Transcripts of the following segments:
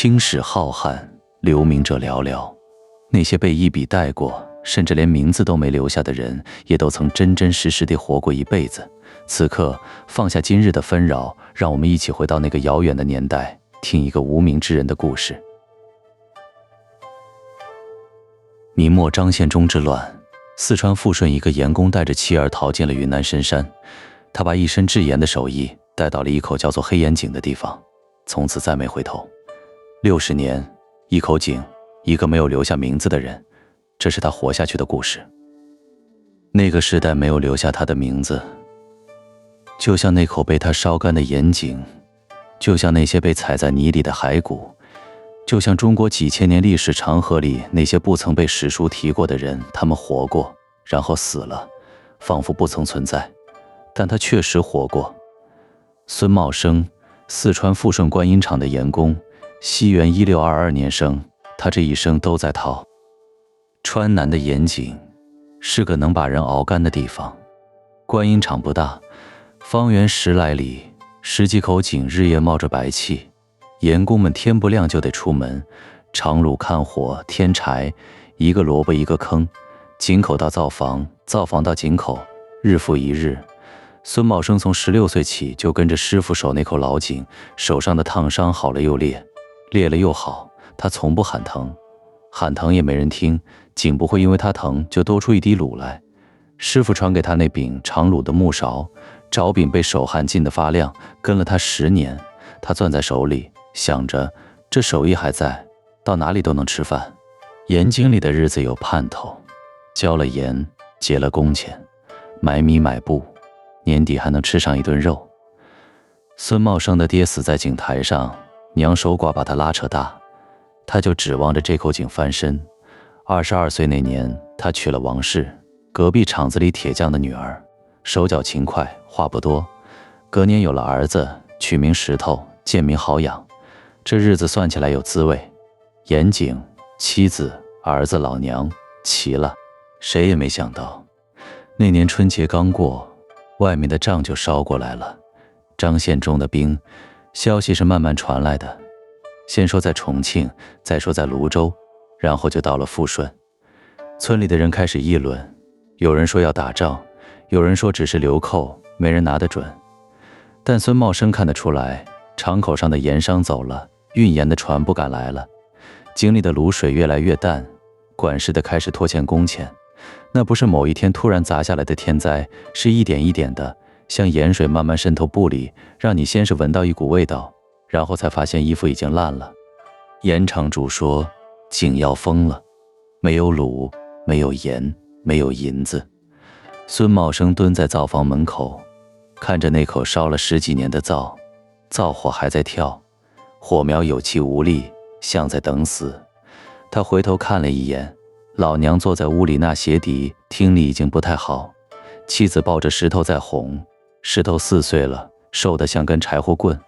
青史浩瀚，留名者寥寥。那些被一笔带过，甚至连名字都没留下的人，也都曾真真实实地活过一辈子。此刻，放下今日的纷扰，让我们一起回到那个遥远的年代，听一个无名之人的故事。明末张献忠之乱，四川富顺一个盐工带着妻儿逃进了云南深山，他把一身制盐的手艺带到了一口叫做黑盐井的地方，从此再没回头。60年，一口井，一个没有留下名字的人，这是他活下去的故事。那个时代没有留下他的名字，就像那口被他烧干的盐井，就像那些被踩在泥里的骸骨，就像中国几千年历史长河里那些不曾被史书提过的人，他们活过，然后死了，仿佛不曾存在，但他确实活过。孙茂生，四川富顺观音厂的盐工，西元1622年生，他这一生都在逃。川南的盐井是个能把人熬干的地方。观音厂不大，方圆10来里，10几口井日夜冒着白气，盐工们天不亮就得出门，长路看火添柴，一个萝卜一个坑，井口到灶房，灶房到井口，日复一日。孙茂生从16岁起就跟着师傅守那口老井，手上的烫伤好了又裂，裂了又好，他从不喊疼，喊疼也没人听，井不会因为他疼就多出一滴卤来。师傅传给他那柄长卤的木勺，勺柄被手汗浸得发亮，跟了他10年，他攥在手里，想着这手艺还在，到哪里都能吃饭。盐井里的日子有盼头，交了盐，结了工钱，买米买布，年底还能吃上一顿肉。孙茂生的爹死在井台上，娘守寡把他拉扯大，他就指望着这口井翻身。22岁那年，他娶了王氏，隔壁厂子里铁匠的女儿，手脚勤快，话不多。隔年有了儿子，取名石头，贱名好养。这日子算起来有滋味，盐井、妻子、儿子、老娘齐了。谁也没想到，那年春节刚过，外面的仗就烧过来了。张献忠的兵，消息是慢慢传来的，先说在重庆，再说在泸州，然后就到了富顺。村里的人开始议论，有人说要打仗，有人说只是流寇，没人拿得准。但孙茂生看得出来，厂口上的盐商走了，运盐的船不敢来了，井里的卤水越来越淡，管事的开始拖欠工钱。那不是某一天突然砸下来的天灾，是一点一点的，像盐水慢慢渗透布里，让你先是闻到一股味道，然后才发现衣服已经烂了。盐厂主说井要封了，没有卤，没有盐，没有银子。孙茂生蹲在灶房门口，看着那口烧了10几年的灶，灶火还在跳，火苗有气无力，像在等死。他回头看了一眼，老娘坐在屋里纳鞋底，听力已经不太好。妻子抱着石头在哄，石头4岁了，瘦得像根柴火棍。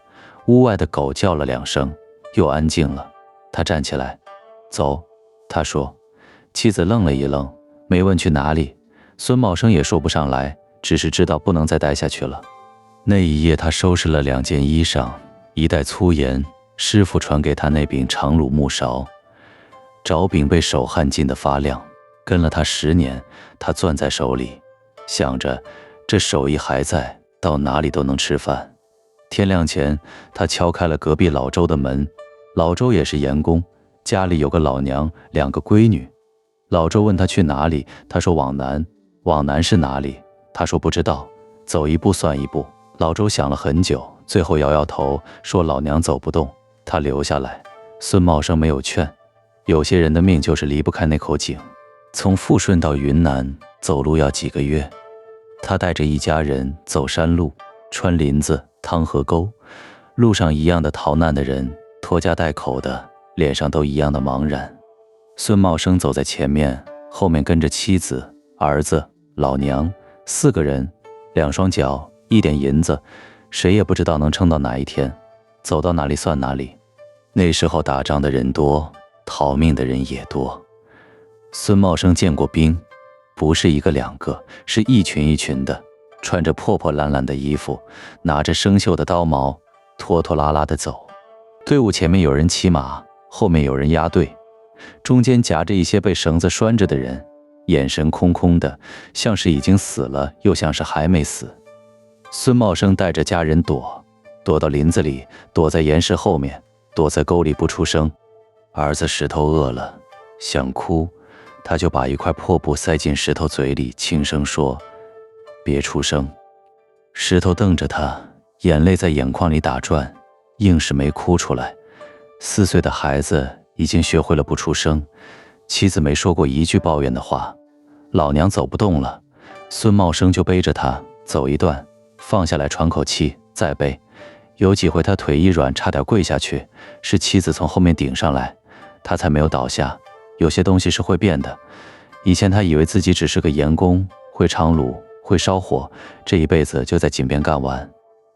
屋外的狗叫了2声，又安静了。他站起来，走，他说。妻子愣了一愣，没问去哪里。孙茂生也说不上来，只是知道不能再待下去了。那一夜他收拾了2件衣裳，一袋粗盐，师傅传给他那柄长卤木勺，勺柄被手汗浸得发亮，跟了他10年，他攥在手里，想着这手艺还在，到哪里都能吃饭。天亮前，他敲开了隔壁老周的门，老周也是盐工，家里有个老娘，2个闺女。老周问他去哪里，他说往南。往南是哪里？他说不知道，走一步算一步。老周想了很久，最后摇摇头，说老娘走不动，他留下来。孙茂生没有劝，有些人的命就是离不开那口井。从富顺到云南，走路要几个月。他带着一家人走山路，穿林子，趟河沟，路上一样的逃难的人，拖家带口的，脸上都一样的茫然。孙茂生走在前面，后面跟着妻子、儿子、老娘，4个人，2双脚，1点银子，谁也不知道能撑到哪一天，走到哪里算哪里。那时候打仗的人多，逃命的人也多。孙茂生见过兵，不是1个2个，是一群一群的，穿着破破烂烂的衣服，拿着生锈的刀矛，拖拖拉拉地走。队伍前面有人骑马，后面有人押队，中间夹着一些被绳子拴着的人，眼神空空的，像是已经死了，又像是还没死。孙茂生带着家人躲到林子里，躲在岩石后面，躲在沟里不出声。儿子石头饿了，想哭，他就把一块破布塞进石头嘴里，轻声说：“别出声。”石头瞪着他，眼泪在眼眶里打转，硬是没哭出来。4岁的孩子已经学会了不出声，妻子没说过一句抱怨的话。老娘走不动了，孙茂生就背着他走一段，放下来喘口气，再背。有几回他腿一软，差点跪下去，是妻子从后面顶上来，他才没有倒下。有些东西是会变的，以前他以为自己只是个盐工，会长炉，会烧火，这一辈子就在井边干完。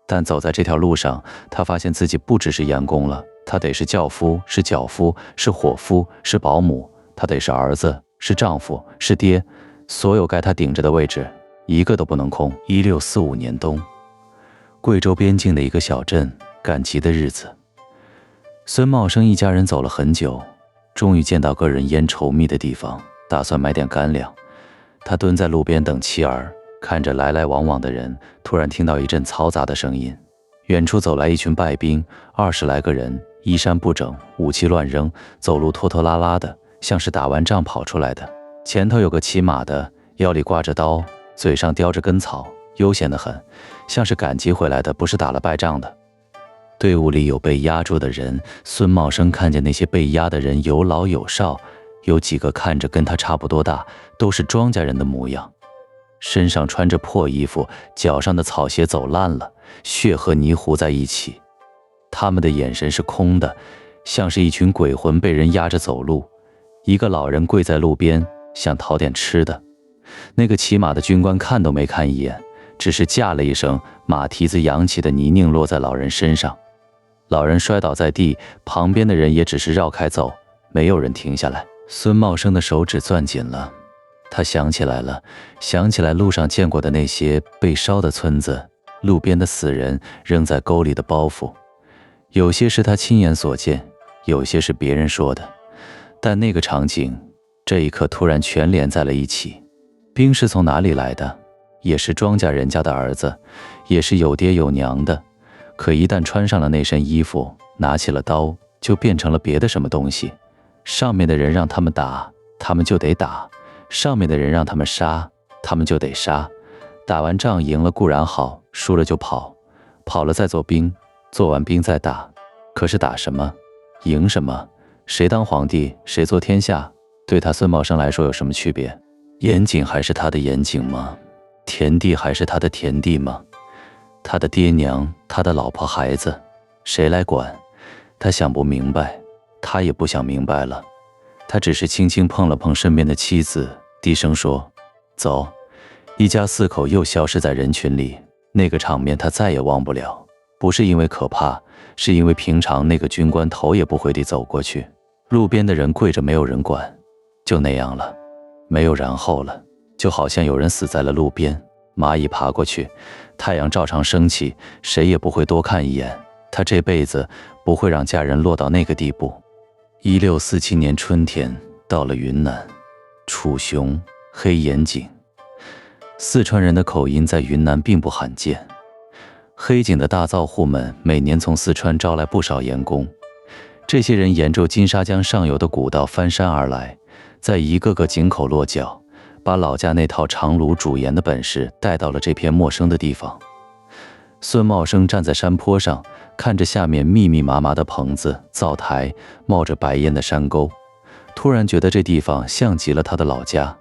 但走在这条路上，他发现自己不只是盐工了，他得是轿夫，是脚夫，是伙夫，是保姆，他得是儿子，是丈夫，是爹，所有该他顶着的位置，一个都不能空。1645年冬，贵州边境的一个小镇，赶集的日子。孙茂生一家人走了很久，终于见到个人烟稠密的地方，打算买点干粮。他蹲在路边等妻儿，看着来来往往的人，突然听到一阵嘈杂的声音。远处走来一群败兵，20来个人，衣衫不整，武器乱扔，走路拖拖拉拉的，像是打完仗跑出来的。前头有个骑马的，腰里挂着刀，嘴上叼着根草，悠闲得很，像是赶集回来的，不是打了败仗的。队伍里有被压住的人，孙茂生看见那些被压的人有老有少，有几个看着跟他差不多大，都是庄稼人的模样，身上穿着破衣服，脚上的草鞋走烂了，血和泥糊在一起。他们的眼神是空的，像是一群鬼魂被人压着走路。一个老人跪在路边，想讨点吃的。那个骑马的军官看都没看一眼，只是驾了一声，马蹄子扬起的泥泞落在老人身上。老人摔倒在地，旁边的人也只是绕开走，没有人停下来。孙茂生的手指攥紧了，他想起来了，想起来路上见过的那些被烧的村子，路边的死人，扔在沟里的包袱。有些是他亲眼所见，有些是别人说的，但那个场景，这一刻突然全连在了一起。兵是从哪里来的？也是庄稼人家的儿子，也是有爹有娘的，可一旦穿上了那身衣服，拿起了刀，就变成了别的什么东西。上面的人让他们打，他们就得打；上面的人让他们杀，他们就得杀。打完仗赢了固然好，输了就跑，跑了再做兵，做完兵再打。可是打什么？赢什么？谁当皇帝，谁做天下，对他孙茂生来说有什么区别？盐井还是他的盐井吗？田地还是他的田地吗？他的爹娘，他的老婆孩子，谁来管？他想不明白，他也不想明白了。他只是轻轻碰了碰身边的妻子，低声说：“走。”一家4口又消失在人群里。那个场面他再也忘不了，不是因为可怕，是因为平常那个军官头也不回地走过去，路边的人跪着没有人管，就那样了，没有然后了。就好像有人死在了路边，蚂蚁爬过去，太阳照常升起，谁也不会多看一眼。他这辈子不会让家人落到那个地步。1647年春天，到了云南楚雄黑岩井。四川人的口音在云南并不罕见，黑井的大灶户们每年从四川招来不少盐工，这些人沿着金沙江上游的古道翻山而来，在一个个井口落脚，把老家那套长炉煮盐的本事带到了这片陌生的地方。孙茂生站在山坡上，看着下面密密麻麻的棚子、灶台，冒着白烟的山沟，突然觉得这地方像极了他的老家。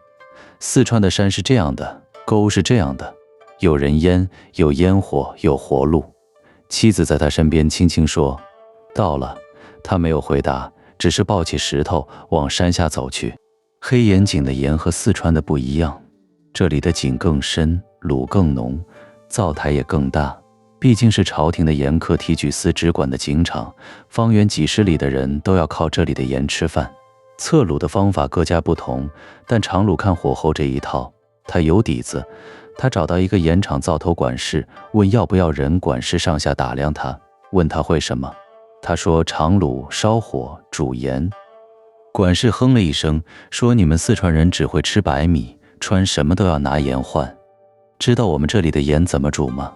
四川的山是这样的，沟是这样的，有人烟，有烟火，有活路。妻子在他身边轻轻说：“到了。”他没有回答，只是抱起石头往山下走去。黑岩井的盐和四川的不一样，这里的井更深，卤更浓，灶台也更大。毕竟是朝廷的盐客提举司直管的井场，方圆几十里的人都要靠这里的盐吃饭。测卤的方法各家不同，但长卤看火候这一套，他有底子。他找到一个盐场灶头管事，问要不要人。管事上下打量他，问他会什么。他说长卤、烧火、煮盐。管事哼了一声，说你们四川人只会吃白米，穿什么都要拿盐换。知道我们这里的盐怎么煮吗？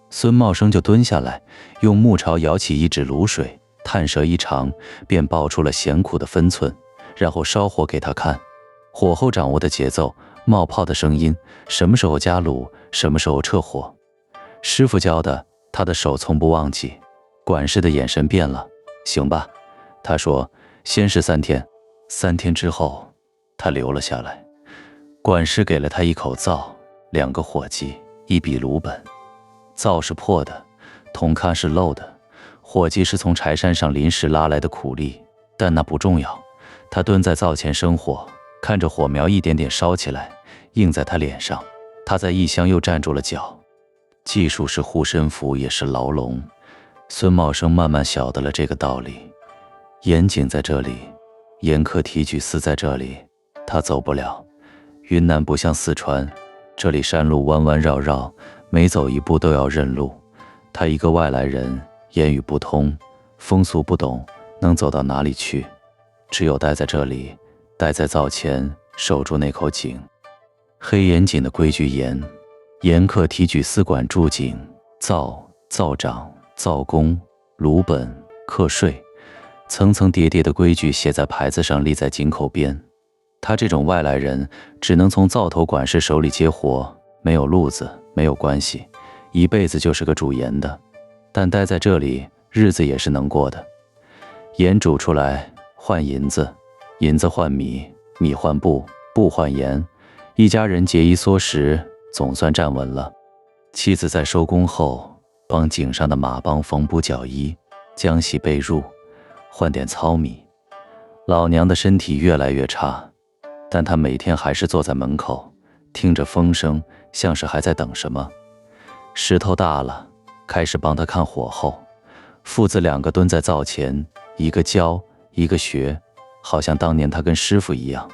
孙茂生就蹲下来，用木槽舀起一指卤水，探舌一尝，便爆出了咸苦的分寸，然后烧火给他看，火候掌握的节奏，冒泡的声音，什么时候加卤，什么时候撤火。师傅教的，他的手从不忘记。管事的眼神变了，行吧，他说，先是3天，3天之后，他留了下来。管事给了他一口灶，2个伙计，1笔卤本。灶是破的，铜咖是漏的，伙计是从柴山上临时拉来的苦力，但那不重要。他蹲在灶前生火，看着火苗一点点烧起来，映在他脸上。他在异乡又站住了脚。技术是护身符，也是牢笼。孙茂生慢慢晓得了这个道理。盐井在这里，盐客提举司在这里，他走不了。云南不像四川，这里山路弯弯绕绕，每走一步都要认路。他一个外来人，言语不通，风俗不懂，能走到哪里去？只有待在这里，待在灶前，守住那口井。黑盐井的规矩严，盐客提举司管住井、灶、灶长、灶工、卤本、课税，层层叠叠的规矩写在牌子上，立在井口边。他这种外来人，只能从灶头管事手里接活，没有路子，没有关系，一辈子就是个煮盐的。但待在这里，日子也是能过的。盐煮出来换银子，银子换米，米换布，布换盐，一家人节衣缩食，总算站稳了。妻子在收工后，帮井上的马帮缝补脚衣，浆洗被褥，换点糙米。老娘的身体越来越差，但她每天还是坐在门口，听着风声，像是还在等什么。石头大了，开始帮他看火候。父子2个蹲在灶前，一个教，一个学，好像当年他跟师傅一样。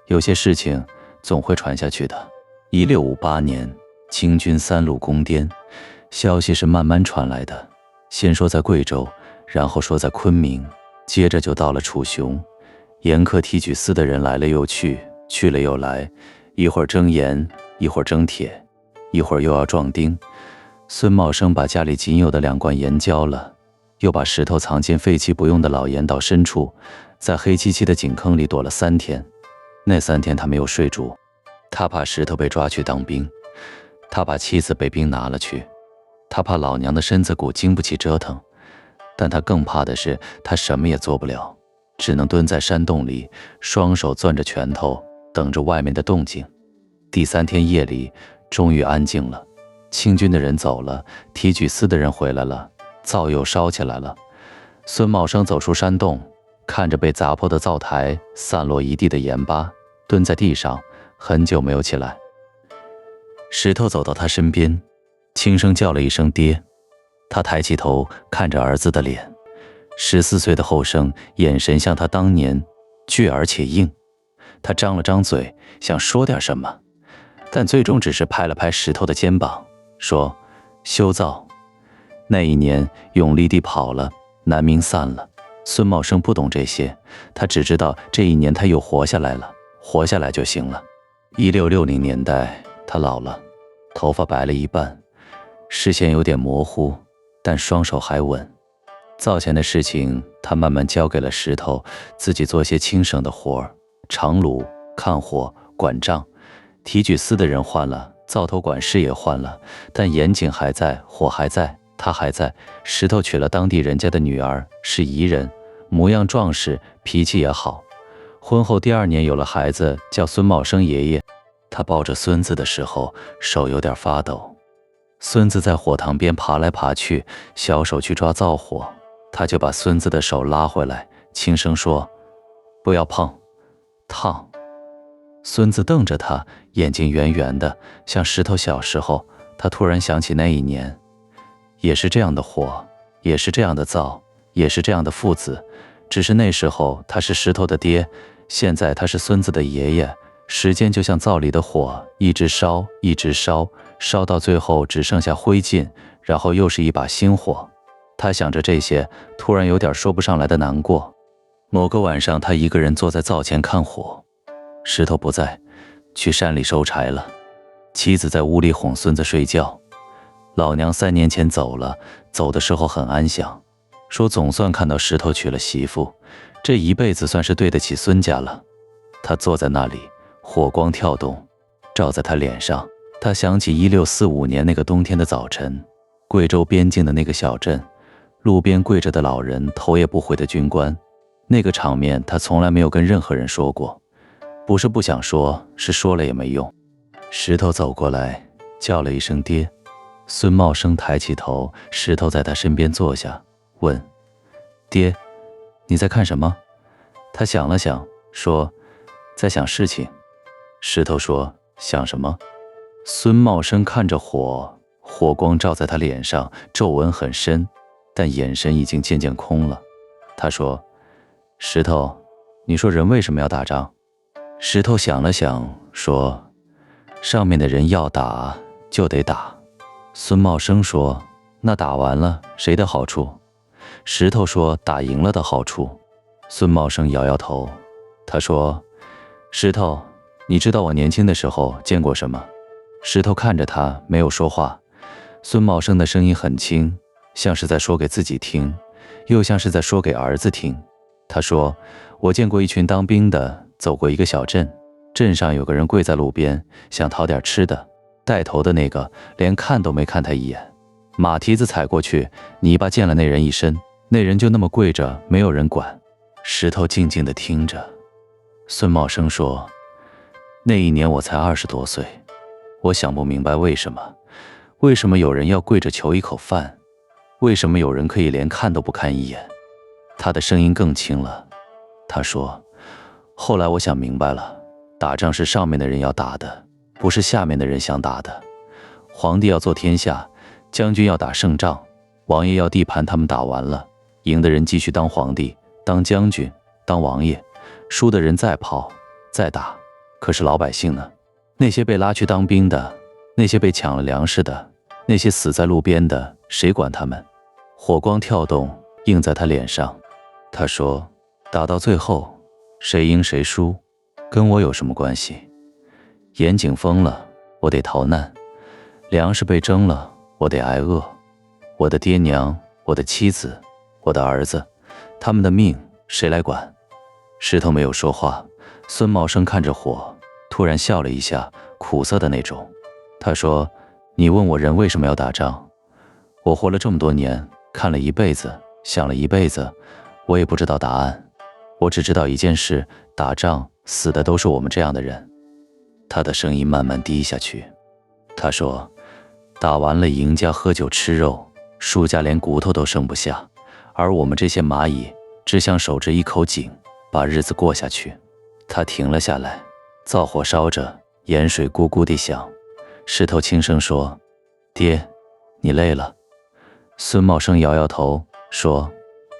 有些事情总会传下去的。1658年，清军3路攻滇，消息是慢慢传来的，先说在贵州，然后说在昆明，接着就到了楚雄。盐客提举司的人来了又去，去了又来，一会儿蒸盐，一会儿蒸铁，一会儿又要壮丁。孙茂生把家里仅有的2罐盐交了，又把石头藏进废弃不用的老盐到深处，在黑漆漆的井坑里躲了3天。那3天他没有睡住，他怕石头被抓去当兵，他怕妻子被兵拿了去，他怕老娘的身子骨经不起折腾，但他更怕的是他什么也做不了，只能蹲在山洞里，双手攥着拳头，等着外面的动静。第3天夜里，终于安静了。清军的人走了，提举司的人回来了，灶又烧起来了。孙茂生走出山洞，看着被砸破的灶台，散落一地的盐巴，蹲在地上，很久没有起来。石头走到他身边，轻声叫了一声爹。他抬起头看着儿子的脸，14岁的后生，眼神像他当年，倔而且硬。他张了张嘴，想说点什么，但最终只是拍了拍石头的肩膀，说：修灶。那一年永历帝跑了，南明散了。孙茂生不懂这些，他只知道这一年他又活下来了，活下来就行了。1660年代，他老了，头发白了一半，视线有点模糊，但双手还稳。灶前的事情他慢慢交给了石头，自己做些轻省的活儿，长卤、看火、管账。提举司的人换了，灶头管事也换了，但盐井还在，火还在，他还在。石头娶了当地人家的女儿，是彝人，模样壮实，脾气也好。婚后第2年有了孩子，叫孙茂生爷爷。他抱着孙子的时候，手有点发抖。孙子在火塘边爬来爬去，小手去抓灶火，他就把孙子的手拉回来，轻声说：不要碰，烫。孙子瞪着他，眼睛圆圆的，像石头小时候。他突然想起那一年，也是这样的火，也是这样的灶，也是这样的父子，只是那时候他是石头的爹，现在他是孙子的爷爷。时间就像灶里的火，一直烧，一直烧，烧到最后只剩下灰烬，然后又是一把新火。他想着这些，突然有点说不上来的难过。某个晚上，他一个人坐在灶前看火，石头不在，去山里收柴了。妻子在屋里哄孙子睡觉。老娘3年前走了，走的时候很安详，说总算看到石头娶了媳妇，这一辈子算是对得起孙家了。他坐在那里，火光跳动，照在他脸上。他想起1645年那个冬天的早晨，贵州边境的那个小镇，路边跪着的老人，头也不回的军官。那个场面他从来没有跟任何人说过，不是不想说，是说了也没用。石头走过来，叫了一声爹。孙茂生抬起头，石头在他身边坐下，问：爹，你在看什么？他想了想，说：在想事情。石头说：想什么？孙茂生看着火，火光照在他脸上，皱纹很深，但眼神已经渐渐空了。他说：石头，你说人为什么要打仗？石头想了想，说：上面的人要打就得打。孙茂生说：那打完了谁的好处？石头说：打赢了的好处。孙茂生摇摇头，他说：石头，你知道我年轻的时候见过什么？石头看着他，没有说话。孙茂生的声音很轻，像是在说给自己听，又像是在说给儿子听。他说：我见过一群当兵的走过一个小镇，镇上有个人跪在路边，想讨点吃的，带头的那个连看都没看他一眼，马蹄子踩过去，泥巴溅了那人一身，那人就那么跪着，没有人管。石头静静地听着。孙茂生说：那一年我才20多岁，我想不明白为什么有人要跪着求一口饭，为什么有人可以连看都不看一眼。他的声音更轻了，他说：后来我想明白了，打仗是上面的人要打的，不是下面的人想打的。皇帝要做天下，将军要打胜仗，王爷要地盘，他们打完了，赢的人继续当皇帝，当将军，当王爷，输的人再跑再打。可是老百姓呢？那些被拉去当兵的，那些被抢了粮食的，那些死在路边的，谁管他们？火光跳动，映在他脸上。他说：打到最后，谁赢谁输，跟我有什么关系？盐井封了，我得逃难；粮食被征了，我得挨饿。我的爹娘，我的妻子，我的儿子，他们的命谁来管？石头没有说话。孙茂生看着火，突然笑了一下，苦涩的那种。他说：你问我人为什么要打仗，我活了这么多年，看了一辈子，想了一辈子，我也不知道答案。我只知道一件事，打仗死的都是我们这样的人。他的声音慢慢低下去。他说：打完了，赢家喝酒吃肉，输家连骨头都剩不下，而我们这些蚂蚁只想守着一口井，把日子过下去。他停了下来，灶火烧着，盐水咕咕地响。石头轻声说：爹，你累了？孙茂生摇摇头说：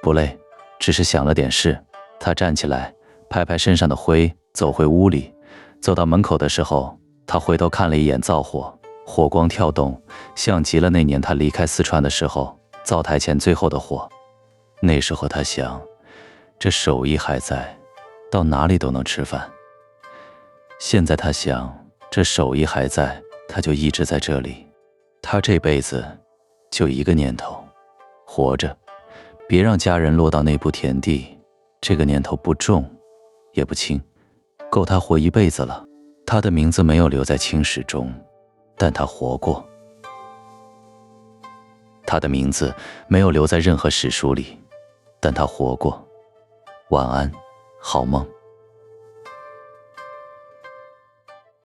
不累，只是想了点事。他站起来，拍拍身上的灰，走回屋里。走到门口的时候，他回头看了一眼灶火，火光跳动，像极了那年他离开四川的时候，灶台前最后的火。那时候他想，这手艺还在，到哪里都能吃饭。现在他想，这手艺还在，他就一直在这里。他这辈子就一个念头，活着，别让家人落到那步田地。这个念头不重也不轻，够他活一辈子了。他的名字没有留在青史中，但他活过。他的名字没有留在任何史书里，但他活过。晚安，好梦。